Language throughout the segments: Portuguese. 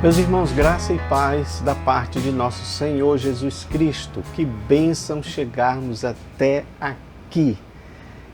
Meus irmãos, graça e paz da parte de nosso Senhor Jesus Cristo. Que bênção chegarmos até aqui.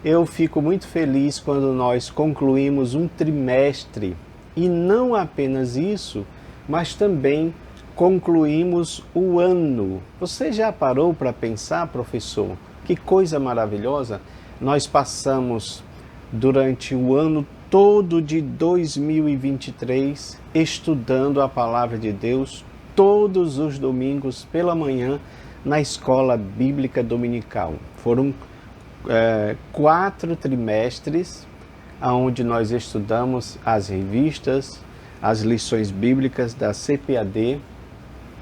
Eu fico muito feliz quando nós concluímos um trimestre e não apenas isso, mas também concluímos o ano. Você já parou para pensar, professor? Que coisa maravilhosa! Nós passamos durante o ano todo de 2023 estudando a Palavra de Deus todos os domingos pela manhã na Escola Bíblica Dominical. Foram 4 trimestres onde nós estudamos as revistas, as lições bíblicas da CPAD,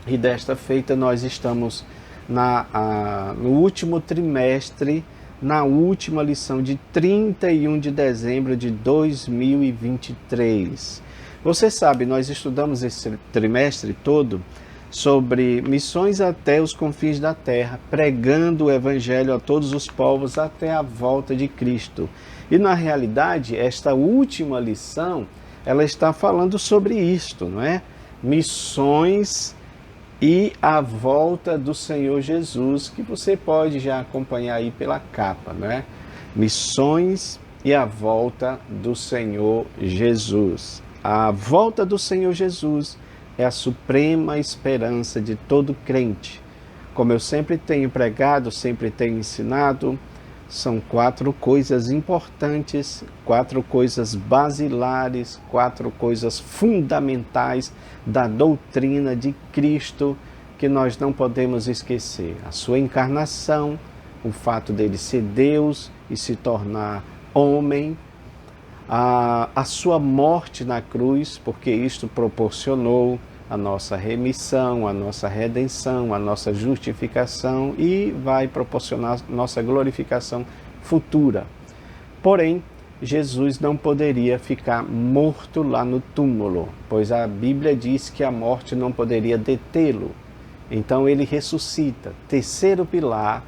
e desta feita nós estamos no último trimestre, na última lição de 31 de dezembro de 2023. Você sabe, nós estudamos esse trimestre todo sobre missões até os confins da terra, pregando o Evangelho a todos os povos até a volta de Cristo. E na realidade, esta última lição, ela está falando sobre isto, não é? Missões e a volta do Senhor Jesus, que você pode já acompanhar aí pela capa, né? Missões e a volta do Senhor Jesus. A volta do Senhor Jesus é a suprema esperança de todo crente. Como eu sempre tenho pregado, sempre tenho ensinado, são 4 coisas importantes, 4 coisas basilares, 4 coisas fundamentais da doutrina de Cristo que nós não podemos esquecer. A sua encarnação, o fato dele ser Deus e se tornar homem, a sua morte na cruz, porque isto proporcionou a nossa remissão, a nossa redenção, a nossa justificação e vai proporcionar nossa glorificação futura. Porém, Jesus não poderia ficar morto lá no túmulo, pois a Bíblia diz que a morte não poderia detê-lo. Então ele ressuscita. Terceiro pilar,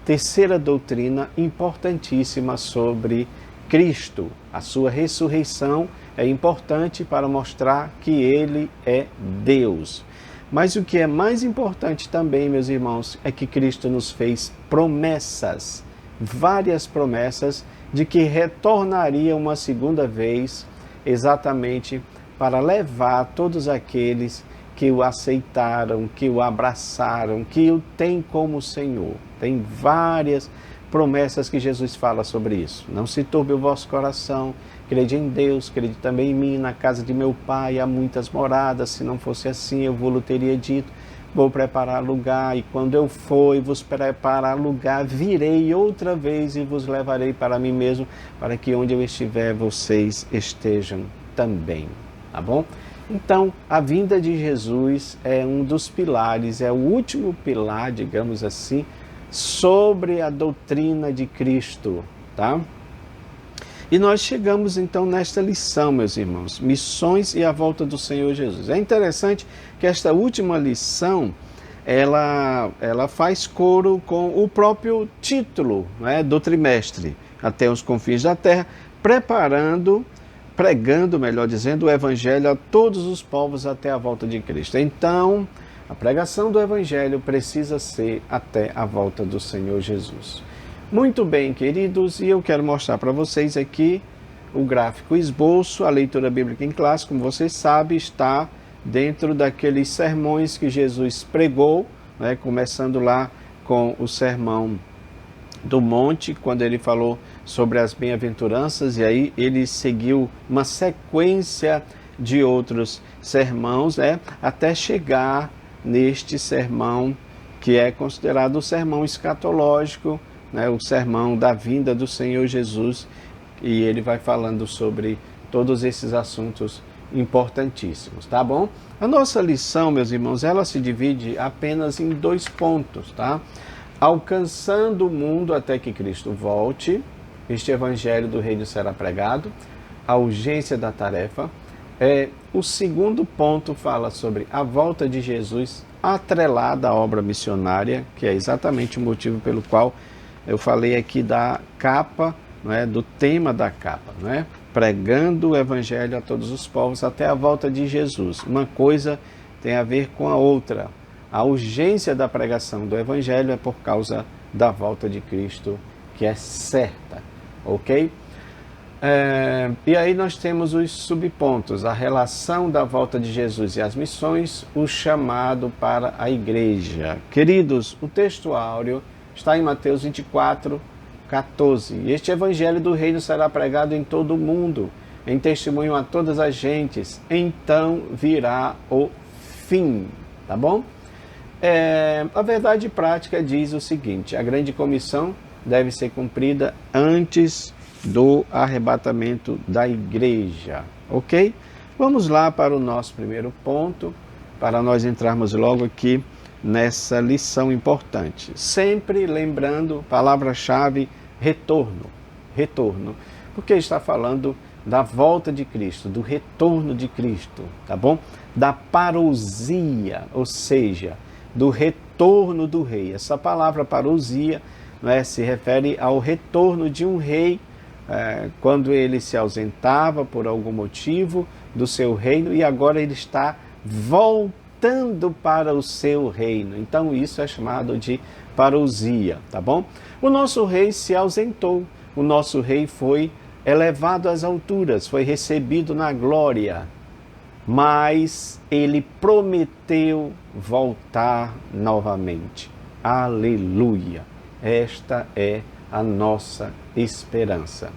terceira doutrina importantíssima sobre Cristo. A sua ressurreição é importante para mostrar que ele é Deus. Mas o que é mais importante também, meus irmãos, é que Cristo nos fez promessas, várias promessas, de que retornaria uma segunda vez, exatamente para levar todos aqueles que o aceitaram, que o abraçaram, que o têm como Senhor. Tem várias promessas que Jesus fala sobre isso. Não se turbe o vosso coração, crede em Deus, crede também em mim. Na casa de meu Pai há muitas moradas, se não fosse assim eu vou-lhe teria dito. Vou preparar lugar, e quando eu for e vos preparar lugar, virei outra vez e vos levarei para mim mesmo, para que onde eu estiver, vocês estejam também. Tá bom? Então, a vinda de Jesus é um dos pilares, é o último pilar, digamos assim, sobre a doutrina de Cristo, tá? E nós chegamos então nesta lição, meus irmãos, missões e a volta do Senhor Jesus. É interessante que esta última lição, ela faz coro com o próprio título, né, do trimestre, até os confins da terra, pregando, melhor dizendo, o Evangelho a todos os povos até a volta de Cristo. Então, a pregação do Evangelho precisa ser até a volta do Senhor Jesus. Muito bem, queridos, e eu quero mostrar para vocês aqui o gráfico esboço. A leitura bíblica em classe, como vocês sabem, está dentro daqueles sermões que Jesus pregou, né, começando lá com o sermão do monte, quando ele falou sobre as bem-aventuranças, e aí ele seguiu uma sequência de outros sermãos, né, até chegar neste sermão que é considerado o sermão escatológico, né, o sermão da vinda do Senhor Jesus, e ele vai falando sobre todos esses assuntos importantíssimos, tá bom? A nossa lição, meus irmãos, ela se divide apenas em 2 pontos, tá? Alcançando o mundo até que Cristo volte, este evangelho do reino será pregado, a urgência da tarefa. O segundo ponto fala sobre a volta de Jesus atrelada à obra missionária, que é exatamente o motivo pelo qual eu falei aqui da capa, não é, do tema da capa, não é? pregando o evangelho a todos os povos até a volta de Jesus. Uma coisa tem a ver com a outra. A urgência da pregação do evangelho é por causa da volta de Cristo, que é certa, ok? E aí nós temos os subpontos: a relação da volta de Jesus e as missões, o chamado para a igreja. Queridos, o texto áureo está em Mateus 24:14. Este evangelho do reino será pregado em todo o mundo, em testemunho a todas as gentes, então virá o fim. Tá bom? A verdade prática diz o seguinte: a grande comissão deve ser cumprida antes do arrebatamento da igreja, ok? Vamos lá para o nosso primeiro ponto, para nós entrarmos logo aqui nessa lição importante. Sempre lembrando, palavra-chave, retorno, porque está falando da volta de Cristo, do retorno de Cristo, tá bom? Da parousia, ou seja, do retorno do rei. Essa palavra parousia, se refere ao retorno de um rei, quando ele se ausentava por algum motivo do seu reino e agora ele está voltando para o seu reino. Então isso é chamado de parousia, tá bom? O nosso rei se ausentou, o nosso rei foi elevado às alturas, foi recebido na glória, mas ele prometeu voltar novamente. Aleluia! Esta é a nossa esperança.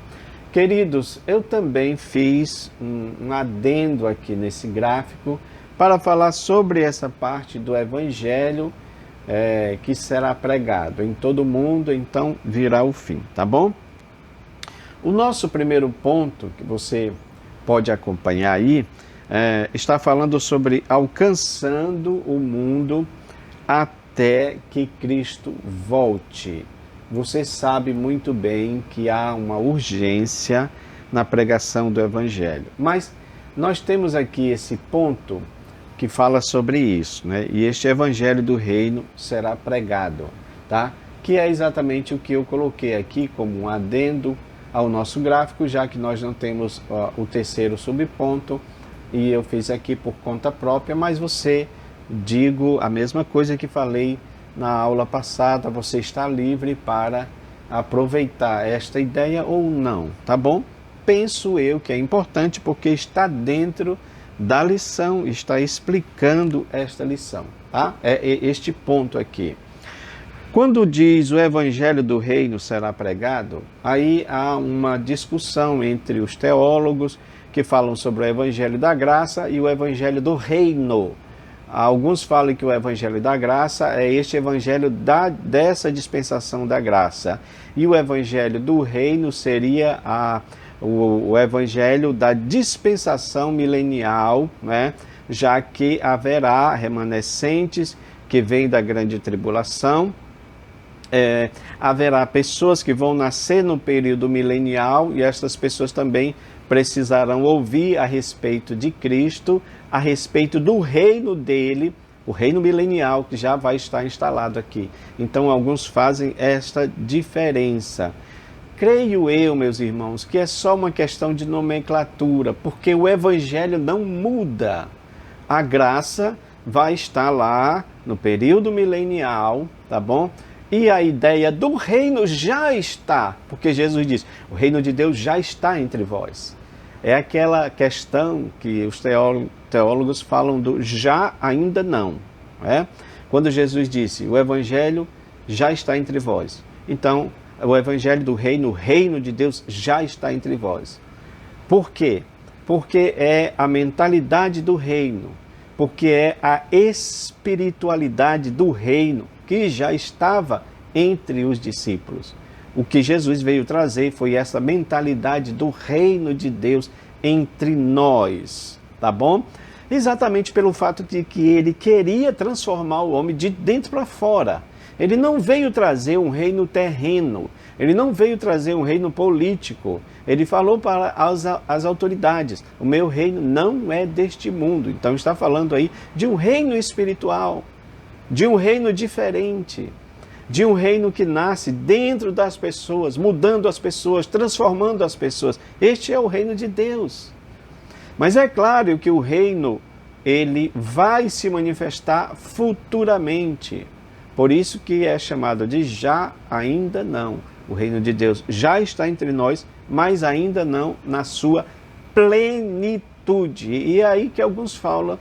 Queridos, eu também fiz um adendo aqui nesse gráfico para falar sobre essa parte do evangelho que será pregado em todo o mundo, então virá o fim, tá bom? O nosso primeiro ponto, que você pode acompanhar aí, está falando sobre alcançando o mundo até que Cristo volte. Você sabe muito bem que há uma urgência na pregação do evangelho, mas nós temos aqui esse ponto que fala sobre isso, né? E este evangelho do reino será pregado, tá? Que é exatamente o que eu coloquei aqui como um adendo ao nosso gráfico, já que nós não temos o terceiro subponto, e eu fiz aqui por conta própria, mas você, digo a mesma coisa que falei na aula passada, você está livre para aproveitar esta ideia ou não, tá bom? Penso eu que é importante porque está dentro da lição, está explicando esta lição, tá? É este ponto aqui. Quando diz o evangelho do reino será pregado, aí há uma discussão entre os teólogos que falam sobre o evangelho da graça e o evangelho do reino. Alguns falam que o evangelho da graça é este evangelho dessa dispensação da graça. E o evangelho do reino seria o evangelho da dispensação milenial, né? Já que haverá remanescentes que vêm da grande tribulação. Haverá pessoas que vão nascer no período milenial e essas pessoas também precisarão ouvir a respeito de Cristo, a respeito do reino dele, o reino milenial que já vai estar instalado aqui. Então alguns fazem esta diferença. Creio eu, meus irmãos, que é só uma questão de nomenclatura, porque o evangelho não muda. A graça vai estar lá no período milenial, tá bom? E a ideia do reino já está, porque Jesus diz, o reino de Deus já está entre vós. É aquela questão que os teólogos falam do já, ainda não. Quando Jesus disse, o evangelho já está entre vós. Então, o evangelho do reino, o reino de Deus já está entre vós. Por quê? Porque é a mentalidade do reino, porque é a espiritualidade do reino que já estava entre os discípulos. O que Jesus veio trazer foi essa mentalidade do reino de Deus entre nós, tá bom? Exatamente pelo fato de que ele queria transformar o homem de dentro para fora. Ele não veio trazer um reino terreno, ele não veio trazer um reino político. Ele falou para as autoridades, o meu reino não é deste mundo. Então está falando aí de um reino espiritual, de um reino diferente. de um reino que nasce dentro das pessoas, mudando as pessoas, transformando as pessoas. Este é o reino de Deus. Mas é claro que o reino, ele vai se manifestar futuramente. Por isso que é chamado de já, ainda não. O reino de Deus já está entre nós, mas ainda não na sua plenitude. E é aí que alguns falam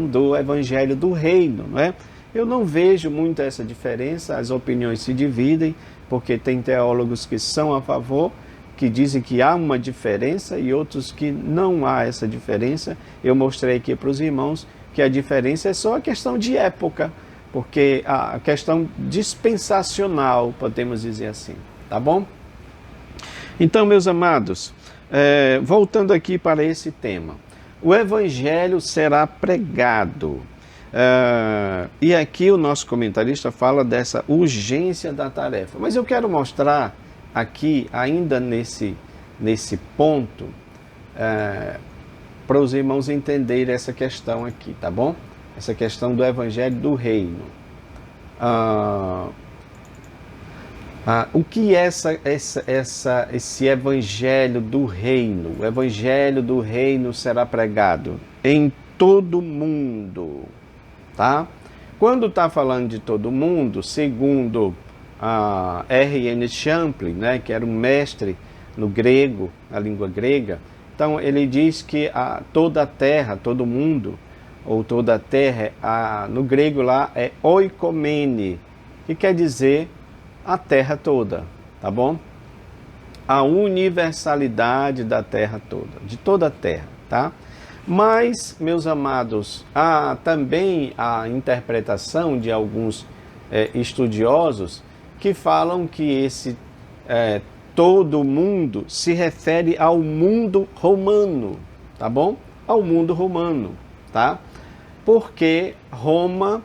do evangelho do reino, não é? Eu não vejo muito essa diferença, as opiniões se dividem, porque tem teólogos que são a favor, que dizem que há uma diferença, e outros que não há essa diferença. Eu mostrei aqui para os irmãos que a diferença é só a questão de época, porque a questão dispensacional, podemos dizer assim, tá bom? Então, meus amados, voltando aqui para esse tema, o evangelho será pregado. E aqui o nosso comentarista fala dessa urgência da tarefa. Mas eu quero mostrar aqui, ainda nesse ponto, para os irmãos entenderem essa questão aqui, tá bom? Essa questão do evangelho do reino. O que é esse evangelho do reino? O evangelho do reino será pregado em todo mundo, tá? Quando está falando de todo mundo, segundo R.N. Champlin, né, que era um mestre no grego, na língua grega, então ele diz que toda a terra, todo mundo, ou toda a terra, no grego lá é oikomene, que quer dizer a terra toda, tá bom? A universalidade da terra toda, de toda a terra, tá? Mas, meus amados, há também a interpretação de alguns estudiosos que falam que esse todo mundo se refere ao mundo romano, tá bom? Ao mundo romano, tá? Porque Roma,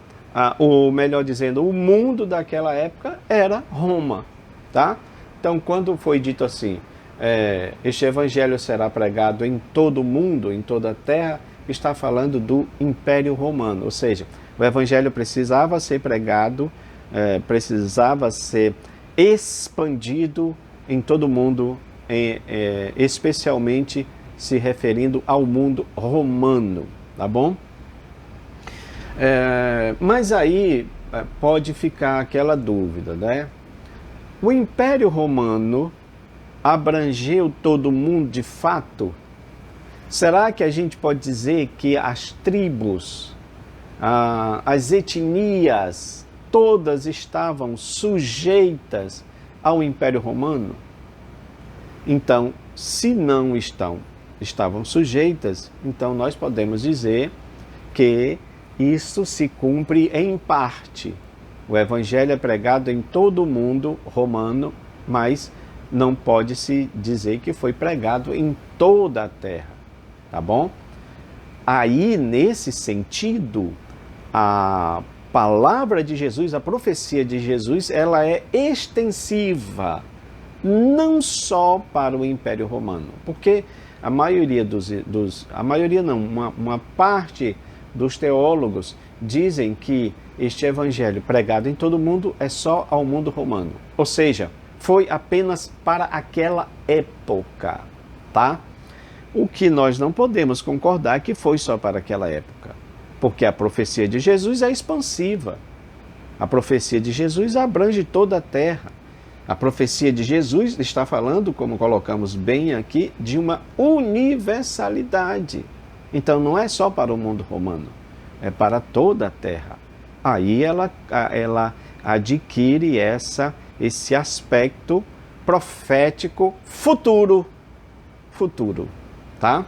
ou melhor dizendo, o mundo daquela época era Roma, tá? Então, quando foi dito assim, este evangelho será pregado em todo o mundo, em toda a terra, está falando do Império Romano, ou seja, o evangelho precisava ser pregado, precisava ser expandido em todo o mundo, especialmente se referindo ao mundo romano, tá bom? Mas aí pode ficar aquela dúvida, né? O Império Romano abrangeu todo mundo de fato? Será que a gente pode dizer que as tribos, as etnias, todas estavam sujeitas ao Império Romano? Então, se não estavam sujeitas, então nós podemos dizer que isso se cumpre em parte. O evangelho é pregado em todo o mundo romano, mas não pode-se dizer que foi pregado em toda a terra, tá bom? Aí, nesse sentido, a palavra de Jesus, a profecia de Jesus, ela é extensiva, não só para o Império Romano, porque a maioria uma parte dos teólogos dizem que este evangelho pregado em todo o mundo é só ao mundo romano. Ou seja, foi apenas para aquela época, tá? O que nós não podemos concordar que foi só para aquela época, porque a profecia de Jesus é expansiva. A profecia de Jesus abrange toda a terra. A profecia de Jesus está falando, como colocamos bem aqui, de uma universalidade. Então não é só para o mundo romano, é para toda a terra. Aí ela adquire esse aspecto profético futuro, tá?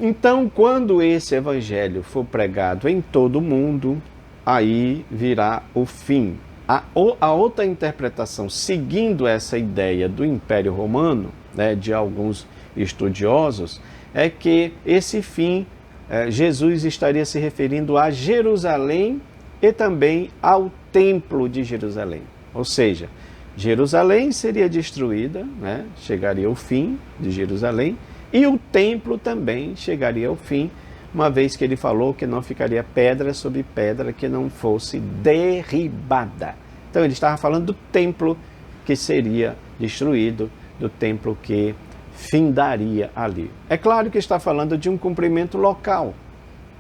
Então, quando esse evangelho for pregado em todo o mundo, aí virá o fim. A outra interpretação, seguindo essa ideia do Império Romano, né, de alguns estudiosos, é que esse fim, Jesus estaria se referindo a Jerusalém e também ao Templo de Jerusalém. Ou seja, Jerusalém seria destruída, né, chegaria o fim de Jerusalém, e o templo também chegaria ao fim, uma vez que ele falou que não ficaria pedra sobre pedra que não fosse derribada. Então ele estava falando do templo que seria destruído, do templo que findaria ali. É claro que está falando de um cumprimento local,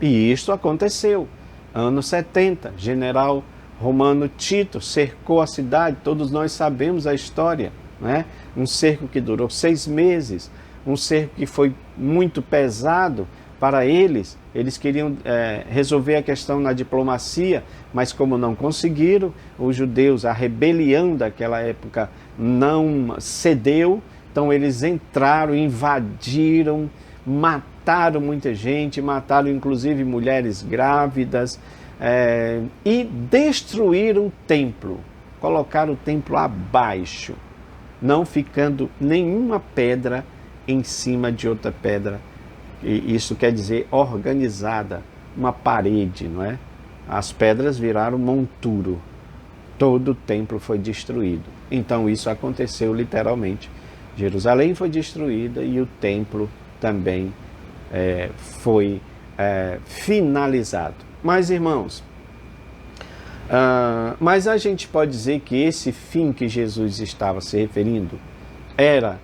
e isto aconteceu. Ano 70, general romano Tito cercou a cidade, todos nós sabemos a história, né? Um cerco que durou 6 meses, um cerco que foi muito pesado para eles. Eles queriam resolver a questão na diplomacia, mas como não conseguiram, os judeus, a rebelião daquela época não cedeu, então eles entraram, invadiram, mataram muita gente, mataram inclusive mulheres grávidas, e destruíram o templo, colocaram o templo abaixo, não ficando nenhuma pedra em cima de outra pedra. E isso quer dizer organizada, uma parede, não é? As pedras viraram monturo, todo o templo foi destruído. Então isso aconteceu literalmente. Jerusalém foi destruída e o templo também foi finalizado. Mas, irmãos, mas a gente pode dizer que esse fim que Jesus estava se referindo era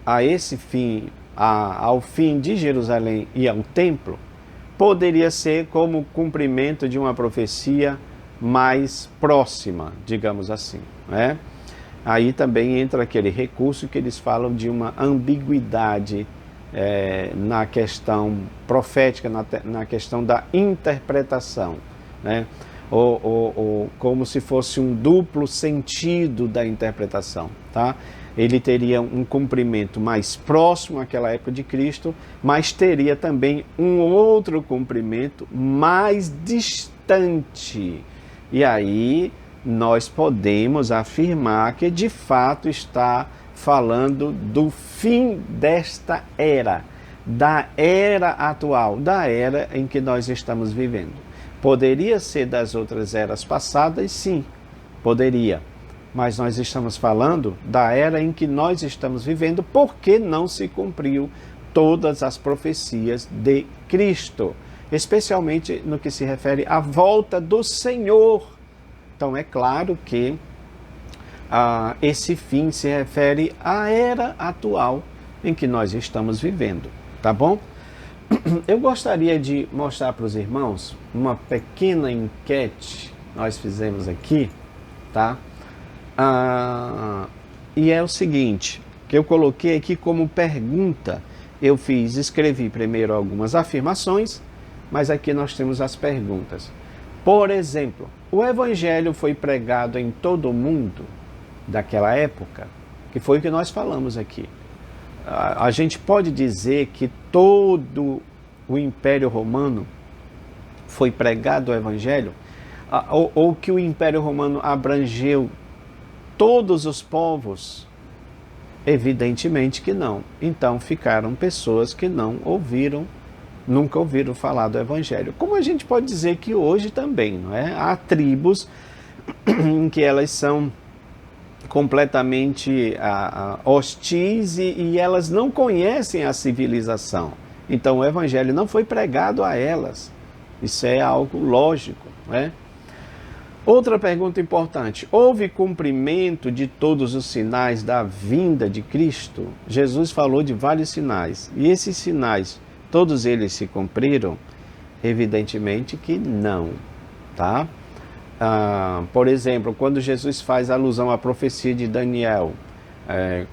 a esse fim, ao fim de Jerusalém e ao templo? Poderia ser como cumprimento de uma profecia mais próxima, digamos assim, né? Aí também entra aquele recurso que eles falam de uma ambiguidade na questão profética, na questão da interpretação, né? Ou como se fosse um duplo sentido da interpretação, tá? Ele teria um cumprimento mais próximo àquela época de Cristo, mas teria também um outro cumprimento mais distante. E aí nós podemos afirmar que de fato está falando do fim desta era, da era atual, da era em que nós estamos vivendo. Poderia ser das outras eras passadas? Sim, poderia. Mas nós estamos falando da era em que nós estamos vivendo, porque não se cumpriu todas as profecias de Cristo, especialmente no que se refere à volta do Senhor. Então é claro que esse fim se refere à era atual em que nós estamos vivendo, tá bom? Eu gostaria de mostrar para os irmãos uma pequena enquete que nós fizemos aqui, tá? E é o seguinte, que eu coloquei aqui como pergunta. Eu escrevi primeiro algumas afirmações, mas aqui nós temos as perguntas. Por exemplo, o Evangelho foi pregado em todo o mundo daquela época, que foi o que nós falamos aqui. A gente pode dizer que todo o Império Romano foi pregado o Evangelho, ou que o Império Romano abrangeu todos os povos? Evidentemente que não. Então ficaram pessoas que não ouviram, nunca ouviram falar do Evangelho. Como a gente pode dizer que hoje também, não é? Há tribos em que elas são completamente hostis e elas não conhecem a civilização. Então o Evangelho não foi pregado a elas. Isso é algo lógico, não é? Outra pergunta importante: houve cumprimento de todos os sinais da vinda de Cristo? Jesus falou de vários sinais. E esses sinais, todos eles se cumpriram? Evidentemente que não, tá? Por exemplo, quando Jesus faz alusão à profecia de Daniel,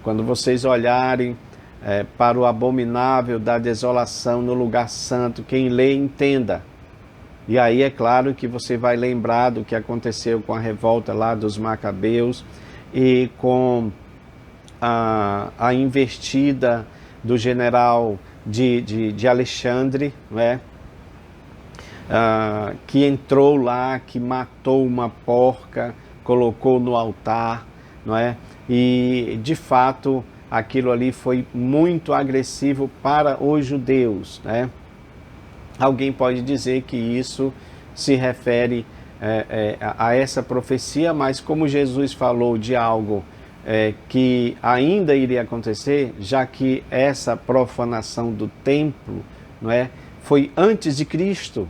quando vocês olharem para o abominável da desolação no lugar santo, quem lê, entenda. E aí é claro que você vai lembrar do que aconteceu com a revolta lá dos Macabeus e com a investida do general de Alexandre, não é? Que entrou lá, que matou uma porca, colocou no altar, não é? E de fato aquilo ali foi muito agressivo para os judeus, né? Alguém pode dizer que isso se refere a essa profecia, mas como Jesus falou de algo que ainda iria acontecer, já que essa profanação do templo, não é, foi antes de Cristo,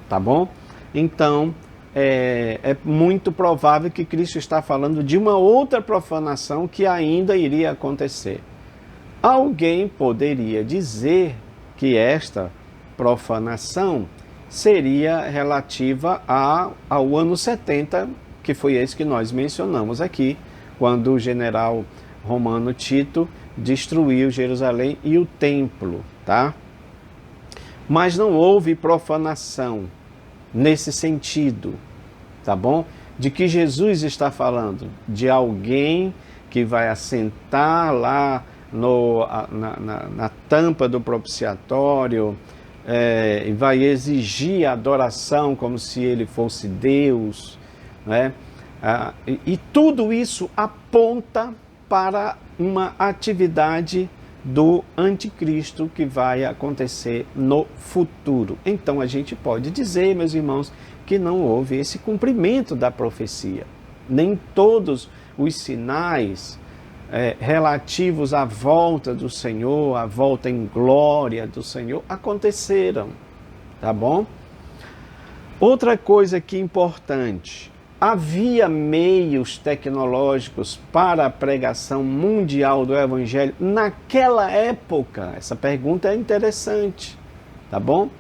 tá bom? Então, é muito provável que Cristo está falando de uma outra profanação que ainda iria acontecer. Alguém poderia dizer que esta profanação seria relativa ao ano 70, que foi esse que nós mencionamos aqui, quando o general romano Tito destruiu Jerusalém e o templo, tá? Mas não houve profanação nesse sentido, tá bom? De que Jesus está falando? De alguém que vai assentar lá na tampa do propiciatório, e vai exigir adoração como se ele fosse Deus, né? E tudo isso aponta para uma atividade do anticristo que vai acontecer no futuro. Então a gente pode dizer, meus irmãos, que não houve esse cumprimento da profecia. Nem todos os sinais relativos à volta do Senhor, à volta em glória do Senhor, aconteceram, tá bom? Outra coisa que é importante, havia meios tecnológicos para a pregação mundial do Evangelho naquela época? Essa pergunta é interessante, tá bom?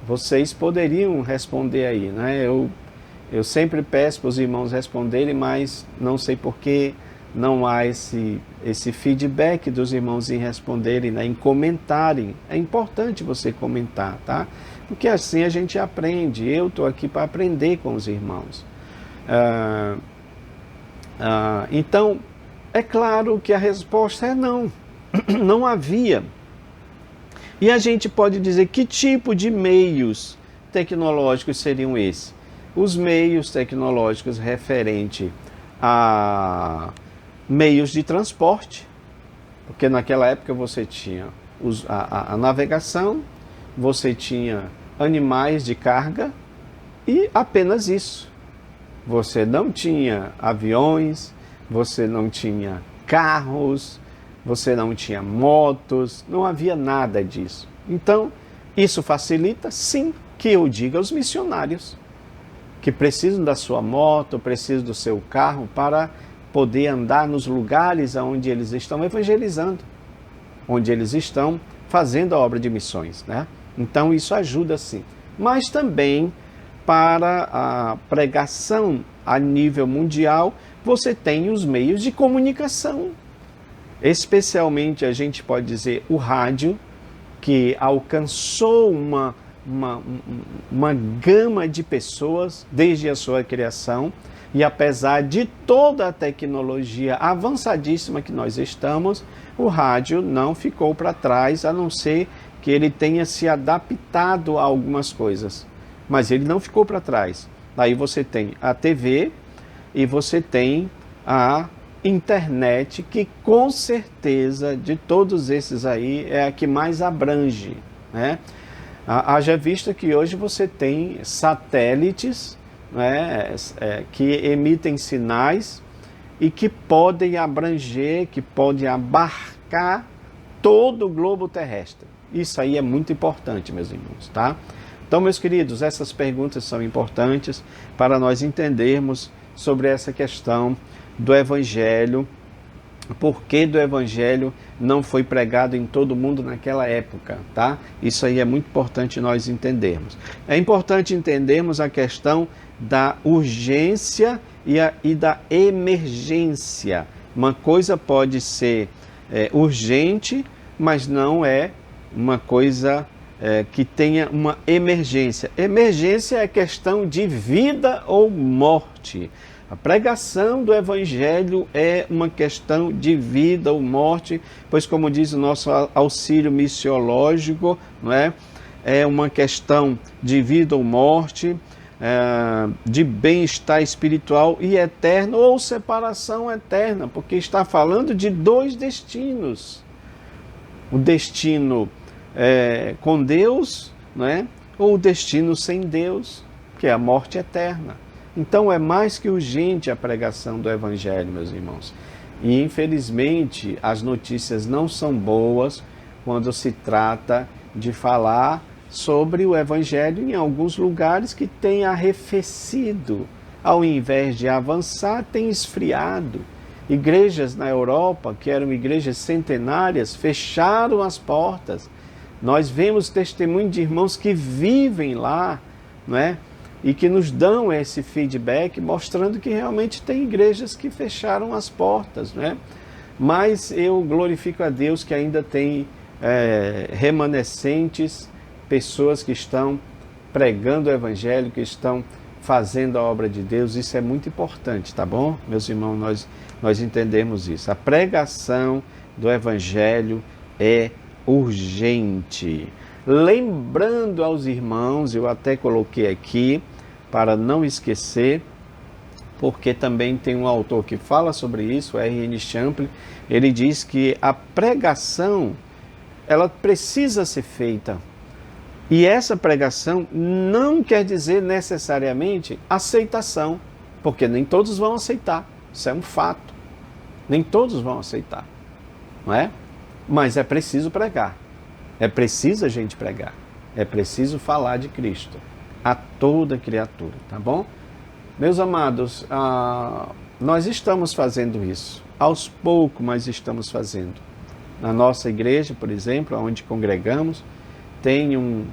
Vocês poderiam responder aí, né? Eu sempre peço para os irmãos responderem, mas não sei por que não há esse feedback dos irmãos em responderem, né, em comentarem. É importante você comentar, tá? Porque assim a gente aprende. Eu estou aqui para aprender com os irmãos. Então, é claro que a resposta é não. Não havia. E a gente pode dizer que tipo de meios tecnológicos seriam esses? Os meios tecnológicos referente a meios de transporte, porque naquela época você tinha a navegação, você tinha animais de carga e apenas isso. Você não tinha aviões, você não tinha carros, você não tinha motos, não havia nada disso. Então, isso facilita, sim, que eu diga aos missionários que precisam da sua moto, precisam do seu carro para poder andar nos lugares onde eles estão evangelizando, onde eles estão fazendo a obra de missões, né? Então isso ajuda sim. Mas também para a pregação a nível mundial, você tem os meios de comunicação. Especialmente a gente pode dizer o rádio, que alcançou uma gama de pessoas desde a sua criação. E apesar de toda a tecnologia avançadíssima que nós estamos, o rádio não ficou para trás, a não ser que ele tenha se adaptado a algumas coisas. Mas ele não ficou para trás. Daí você tem a TV e você tem a internet, que com certeza de todos esses aí é a que mais abrange, né? Haja vista que hoje você tem satélites, né, que emitem sinais e que podem abranger, que podem abarcar todo o globo terrestre. Isso aí é muito importante, meus irmãos, tá? Então, meus queridos, essas perguntas são importantes para nós entendermos sobre essa questão do Evangelho, por que do Evangelho não foi pregado em todo mundo naquela época, tá? Isso aí é muito importante nós entendermos. É importante entendermos a questão da urgência e da emergência. Uma coisa pode ser urgente, mas não é uma coisa que tenha uma emergência. Emergência é questão de vida ou morte. A pregação do Evangelho é uma questão de vida ou morte, pois, como diz o nosso auxílio missiológico, não é? É uma questão de vida ou morte, de bem-estar espiritual e eterno, ou separação eterna, porque está falando de dois destinos. O destino com Deus, não é? Ou o destino sem Deus, que é a morte eterna. Então é mais que urgente a pregação do Evangelho, meus irmãos. E infelizmente as notícias não são boas quando se trata de falar sobre o Evangelho em alguns lugares que tem arrefecido. Ao invés de avançar, tem esfriado. Igrejas na Europa, que eram igrejas centenárias, fecharam as portas. Nós vemos testemunho de irmãos que vivem lá, não é? E que nos dão esse feedback, mostrando que realmente tem igrejas que fecharam as portas, não é? Mas eu glorifico a Deus que ainda tem remanescentes, pessoas que estão pregando o Evangelho, que estão fazendo a obra de Deus. Isso é muito importante, tá bom? Meus irmãos, nós entendemos isso. A pregação do Evangelho é urgente. Lembrando aos irmãos, eu até coloquei aqui, para não esquecer, porque também tem um autor que fala sobre isso, R.N. Champlin. Ele diz que a pregação, ela precisa ser feita. E essa pregação não quer dizer necessariamente aceitação, porque nem todos vão aceitar. Isso é um fato. Nem todos vão aceitar, não é? Mas é preciso pregar. É preciso a gente pregar. É preciso falar de Cristo a toda criatura, tá bom? Meus amados, nós estamos fazendo isso. Aos poucos, mas estamos fazendo. Na nossa igreja, por exemplo, onde congregamos, tem um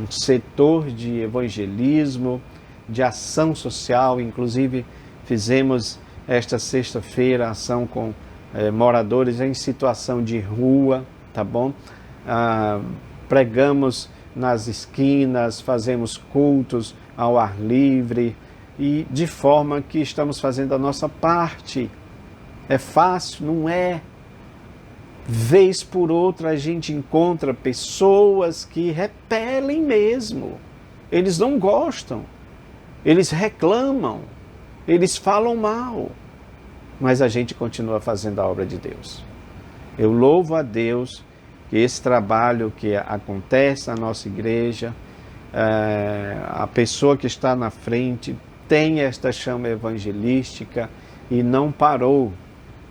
setor de evangelismo, de ação social. Inclusive, fizemos esta sexta-feira ação com moradores em situação de rua, tá bom? Pregamos nas esquinas, fazemos cultos ao ar livre, e de forma que estamos fazendo a nossa parte. É fácil? Não é. Vez por outra a gente encontra pessoas que repelem mesmo. Eles não gostam, eles reclamam, eles falam mal, mas a gente continua fazendo a obra de Deus. Eu louvo a Deus que esse trabalho que acontece na nossa igreja, a pessoa que está na frente tem esta chama evangelística e não parou.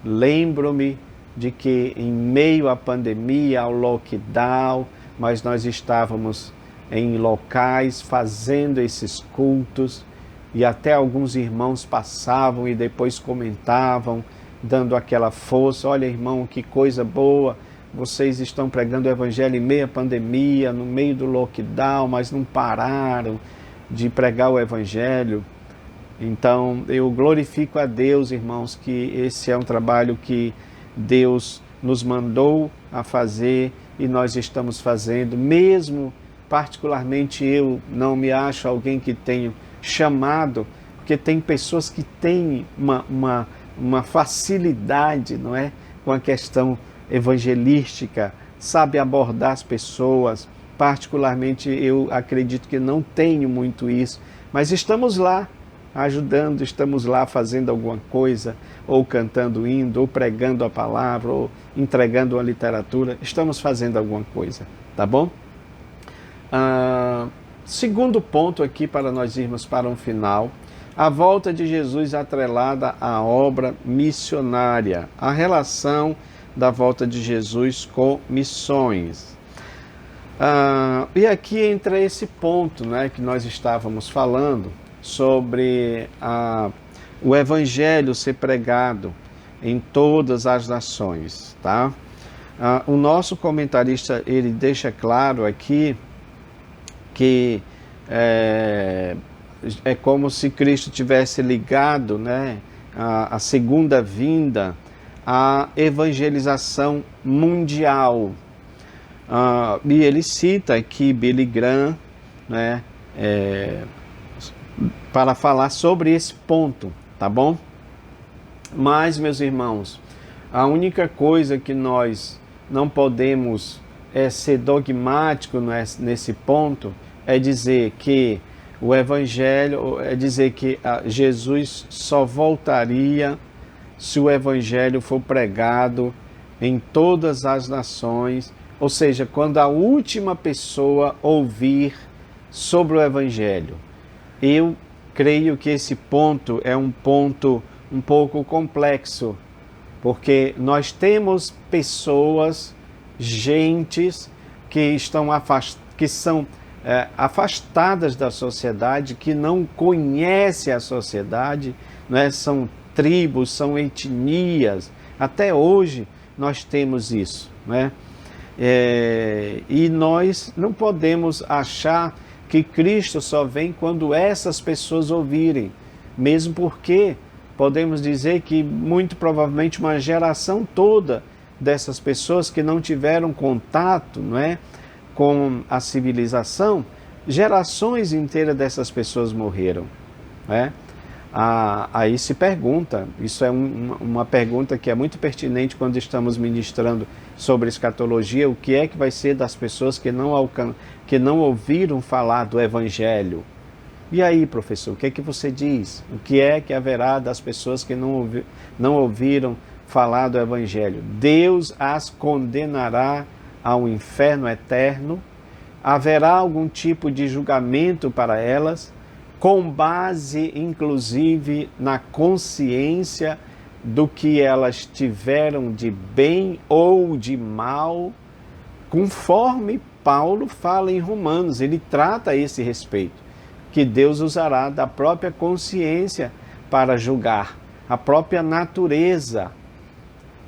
Lembro-me de que em meio à pandemia, ao lockdown, mas nós estávamos em locais fazendo esses cultos, e até alguns irmãos passavam e depois comentavam, dando aquela força: olha, irmão, que coisa boa, vocês estão pregando o Evangelho em meio à pandemia, no meio do lockdown, mas não pararam de pregar o Evangelho. Então, eu glorifico a Deus, irmãos, que esse é um trabalho que Deus nos mandou a fazer e nós estamos fazendo. Mesmo, particularmente, eu não me acho alguém que tenho chamado, porque tem pessoas que têm uma facilidade, não é, com a questão evangelística, sabe abordar as pessoas. Particularmente, eu acredito que não tenho muito isso, mas estamos lá ajudando, estamos lá fazendo alguma coisa, ou cantando hino, ou pregando a palavra, ou entregando uma literatura. Estamos fazendo alguma coisa, tá bom? Segundo ponto aqui, para nós irmos para um final: a volta de Jesus atrelada à obra missionária, a relação da volta de Jesus com missões. E aqui entra esse ponto, né, que nós estávamos falando, sobre o Evangelho ser pregado em todas as nações, tá? O nosso comentarista, ele deixa claro aqui que é como se Cristo tivesse ligado, né, a segunda vinda à evangelização mundial. E ele cita aqui Billy Graham, né, para falar sobre esse ponto, tá bom? Mas, meus irmãos, a única coisa que nós não podemos ser dogmático nesse ponto é dizer que o Evangelho, é dizer que Jesus só voltaria se o Evangelho for pregado em todas as nações, ou seja, quando a última pessoa ouvir sobre o Evangelho. Eu creio que esse ponto é um ponto um pouco complexo, porque nós temos pessoas, gentes que que são afastadas da sociedade, que não conhecem a sociedade, né? São tribos, são etnias. Até hoje nós temos isso, né? E nós não podemos achar que Cristo só vem quando essas pessoas ouvirem, mesmo porque podemos dizer que muito provavelmente uma geração toda dessas pessoas que não tiveram contato, não é, com a civilização, gerações inteiras dessas pessoas morreram, né? Aí se pergunta, isso é uma pergunta que é muito pertinente quando estamos ministrando sobre escatologia, o que é que vai ser das pessoas que não ouviram falar do Evangelho? E aí, professor, o que é que você diz? O que é que haverá das pessoas que não ouviram falar do Evangelho? Deus as condenará ao inferno eterno? Haverá algum tipo de julgamento para elas? Com base, inclusive, na consciência do que elas tiveram de bem ou de mal, conforme Paulo fala em Romanos, ele trata a esse respeito, que Deus usará da própria consciência para julgar, a própria natureza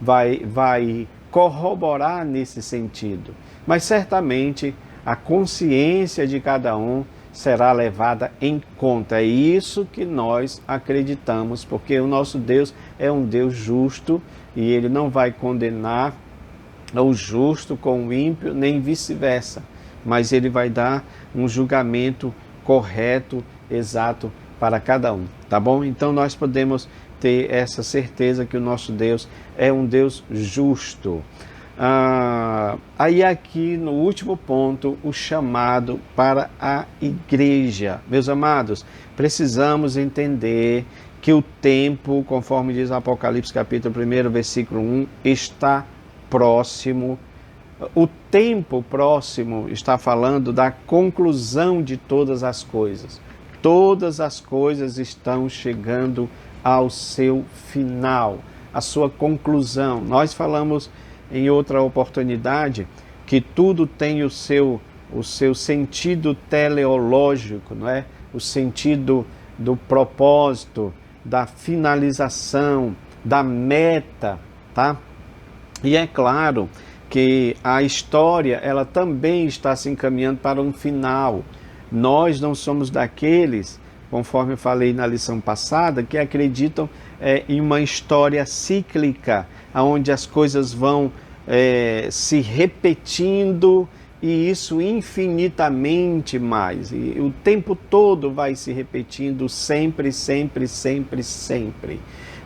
vai corroborar nesse sentido, mas certamente a consciência de cada um será levada em conta. É isso que nós acreditamos, porque o nosso Deus é um Deus justo e Ele não vai condenar o justo com o ímpio, nem vice-versa, mas Ele vai dar um julgamento correto, exato para cada um, tá bom? Então nós podemos ter essa certeza que o nosso Deus é um Deus justo. Aí aqui no último ponto, o chamado para a igreja. Meus amados, precisamos entender que o tempo, conforme diz o Apocalipse capítulo 1, versículo 1, está próximo. O tempo próximo está falando da conclusão de todas as coisas. Todas as coisas estão chegando ao seu final, a sua conclusão. Nós falamos em outra oportunidade que tudo tem o seu sentido teleológico, não é? O sentido do propósito, da finalização, da meta, tá? E é claro que a história, ela também está se encaminhando para um final. Nós não somos daqueles, conforme eu falei na lição passada, que acreditam em uma história cíclica, onde as coisas vão se repetindo, e isso infinitamente mais. E o tempo todo vai se repetindo, sempre, sempre, sempre, sempre.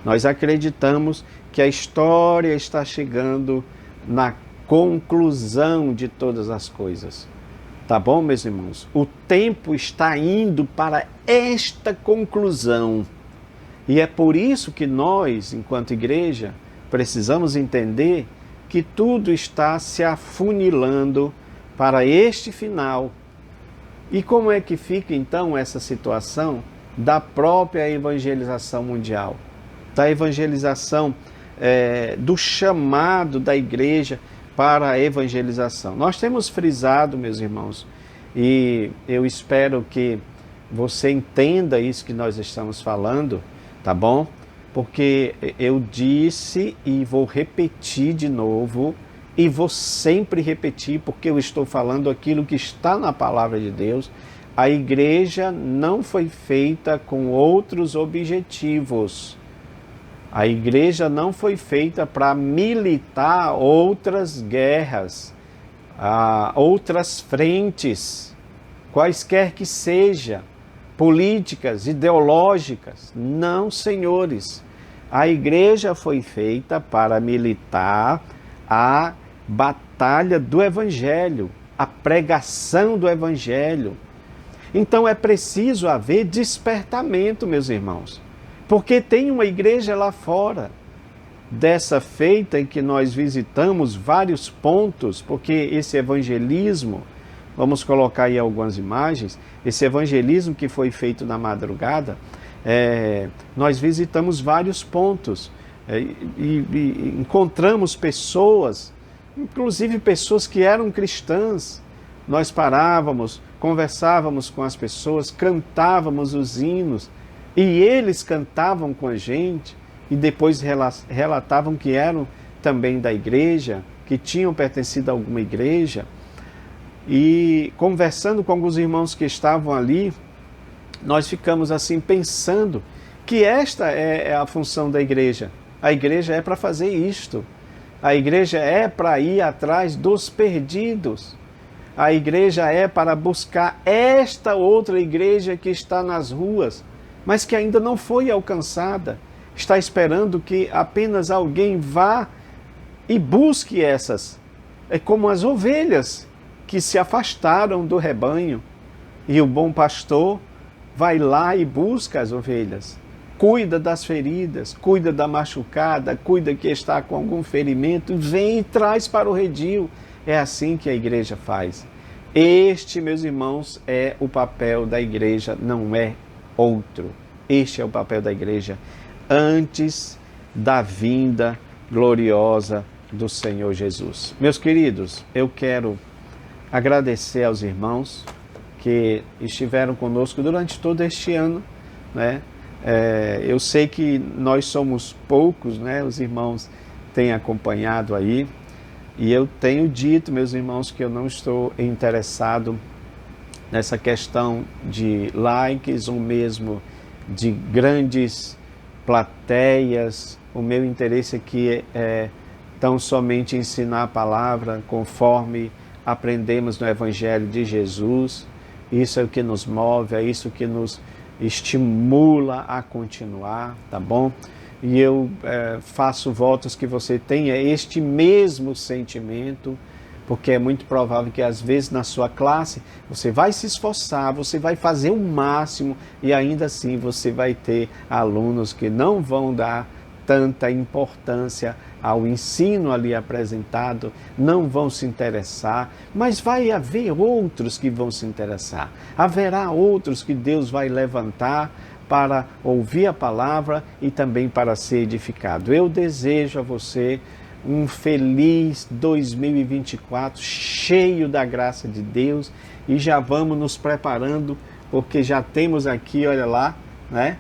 Nós acreditamos que a história está chegando na conclusão de todas as coisas. Tá bom, meus irmãos? O tempo está indo para esta conclusão. E é por isso que nós, enquanto igreja, precisamos entender que tudo está se afunilando para este final. E como é que fica então essa situação da própria evangelização mundial? Da evangelização, do chamado da igreja para a evangelização. Nós temos frisado, meus irmãos, e eu espero que você entenda isso que nós estamos falando, tá bom? Porque eu disse e vou repetir de novo, e vou sempre repetir, porque eu estou falando aquilo que está na palavra de Deus. A igreja não foi feita com outros objetivos. A igreja não foi feita para militar outras guerras, outras frentes, quaisquer que seja, políticas, ideológicas. Não, senhores. A igreja foi feita para militar a batalha do Evangelho, a pregação do Evangelho. Então é preciso haver despertamento, meus irmãos. Porque tem uma igreja lá fora, dessa feita em que nós visitamos vários pontos, porque esse evangelismo, vamos colocar aí algumas imagens, esse evangelismo que foi feito na madrugada, nós visitamos vários pontos e encontramos pessoas, inclusive pessoas que eram cristãs, nós parávamos, conversávamos com as pessoas, cantávamos os hinos, e eles cantavam com a gente, e depois relatavam que eram também da igreja, que tinham pertencido a alguma igreja, e conversando com alguns irmãos que estavam ali, nós ficamos assim pensando que esta é a função da igreja. A igreja é para fazer isto. A igreja é para ir atrás dos perdidos. A igreja é para buscar esta outra igreja que está nas ruas, mas que ainda não foi alcançada. Está esperando que apenas alguém vá e busque essas. É como as ovelhas que se afastaram do rebanho. E o bom pastor vai lá e busca as ovelhas. Cuida das feridas, cuida da machucada, cuida que está com algum ferimento, vem e traz para o redil. É assim que a igreja faz. Este, meus irmãos, é o papel da igreja, não é outro. Este é o papel da igreja antes da vinda gloriosa do Senhor Jesus. Meus queridos, eu quero agradecer aos irmãos que estiveram conosco durante todo este ano, né? Eu sei que nós somos poucos, né? Os irmãos têm acompanhado aí, e eu tenho dito, meus irmãos, que eu não estou interessado nessa questão de likes ou mesmo de grandes plateias. O meu interesse aqui é tão somente ensinar a palavra conforme aprendemos no Evangelho de Jesus. Isso é o que nos move, é isso que nos estimula a continuar, tá bom? E eu faço votos que você tenha este mesmo sentimento, porque é muito provável que às vezes na sua classe você vai se esforçar, você vai fazer o máximo e ainda assim você vai ter alunos que não vão dar tanta importância ao ensino ali apresentado, não vão se interessar, mas vai haver outros que vão se interessar. Haverá outros que Deus vai levantar para ouvir a palavra e também para ser edificado. Eu desejo a você um feliz 2024, cheio da graça de Deus, e já vamos nos preparando, porque já temos aqui, olha lá, né?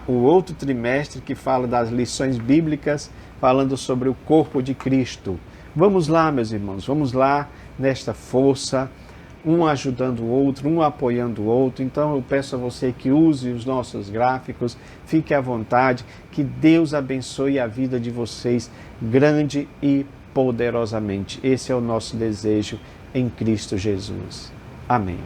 O outro trimestre que fala das lições bíblicas, falando sobre o corpo de Cristo. Vamos lá, meus irmãos, vamos lá nesta força, um ajudando o outro, um apoiando o outro. Então eu peço a você que use os nossos gráficos, fique à vontade, que Deus abençoe a vida de vocês grande e poderosamente. Esse é o nosso desejo em Cristo Jesus. Amém.